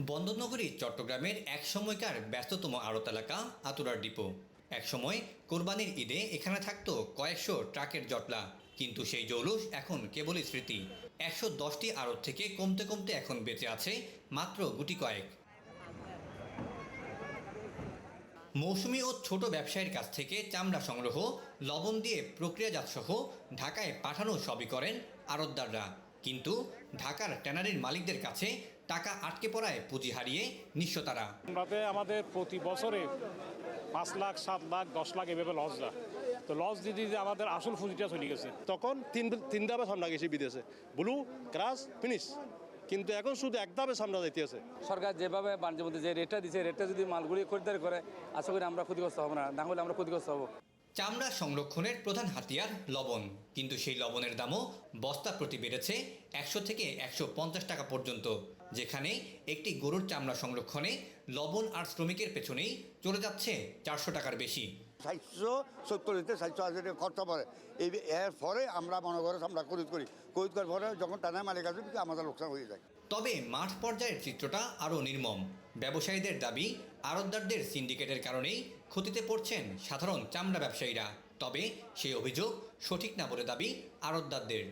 বন্দরনগরী চট্টগ্রামের এক সময়কার ব্যস্ততম আড়ত এলাকা আতুরার ডিপো। একসময় কোরবানির ঈদে এখানে থাকতো কয়েকশো ট্রাকের জটলা, কিন্তু সেই জৌলুস এখন কেবলই স্মৃতি। 110টি আড়ত থেকে কমতে কমতে এখন বেঁচে আছে মাত্র গুটি কয়েক। মৌসুমি ও ছোট ব্যবসায়ীর কাছ থেকে চামড়া সংগ্রহ, লবণ দিয়ে প্রক্রিয়াজাতসহ ঢাকায় পাঠানো সবই করেন আড়তদাররা। কিন্তু ঢাকার ট্যানারির মালিকদের কাছে টাকা আটকে পড়ায় পুঁজি হারিয়ে নিঃস্ব তারা। আমাদের প্রতি বছরে 5 লাখ 7 লাখ 10 লাখ এভাবে লস যায়। তো লস দিতে দিতে আমাদের আসল পুঁজিটা চলে গেছে। তখন তিন ধাপে সামনে গেছি বিদেশে, ব্লু, ক্রাশ, ফিনিশ। কিন্তু এখন শুধু এক ধাপে সামনে যাইতে আছে। সরকার যেভাবে বাণিজ্য মন্ত্রী যে রেটটা দিচ্ছে, রেটটা যদি মালগুলি খরিদারি করে, আশা করি আমরা ক্ষতিগ্রস্ত হব না হলে আমরা ক্ষতিগ্রস্ত হব। চামড়া সংরক্ষণের প্রধান হাতিয়ার লবণ, কিন্তু সেই লবণের দামও বস্তা প্রতি বেড়েছে 100 থেকে 150 টাকা পর্যন্ত, যেখানে একটি গরুর চামড়া সংরক্ষণে লবণ আর শ্রমিকের পেছনেই চলে যাচ্ছে 400 টাকার বেশি। 770 থেকে 780 খরচা পড়ে। এর পরে আমরা মনে করে আমরা খরিদ করার পরে যখন টানা মালিক আসবে আমাদের লোকসান হয়ে যায়। তবে মাঠ পর্যায়ের চিত্রটা আরও নির্মম। ব্যবসায়ীদের দাবি, আড়তদারদের সিন্ডিকেটের কারণেই ক্ষতিতে পড়ছেন সাধারণ চামড়া ব্যবসায়ীরা। তবে সেই অভিযোগ সঠিক না বলে দাবি আড়তদারদের।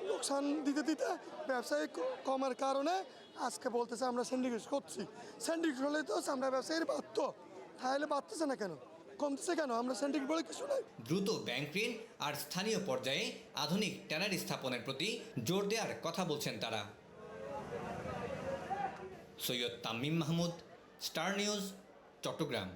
লোকসান দিতে দিতে ব্যবসায়ী কমার কারণে আজকে বলতেছে আমরা সিন্ডিকেট করছি। সিন্ডিকেট হলে তো চামড়া ব্যবসায়ীর বাধ্য, তাহলে বাড়তেছে না কেন, কমতেছে কেন? আমরা সিন্ডিকেট বলে কিছু নাই। দ্রুত ব্যাংক ঋণ আর স্থানীয় পর্যায়ে আধুনিক ট্যানারি স্থাপনের প্রতি জোর দেওয়ার কথা বলছেন তারা। Syed Tamim Mahmud, star news, Chittagong.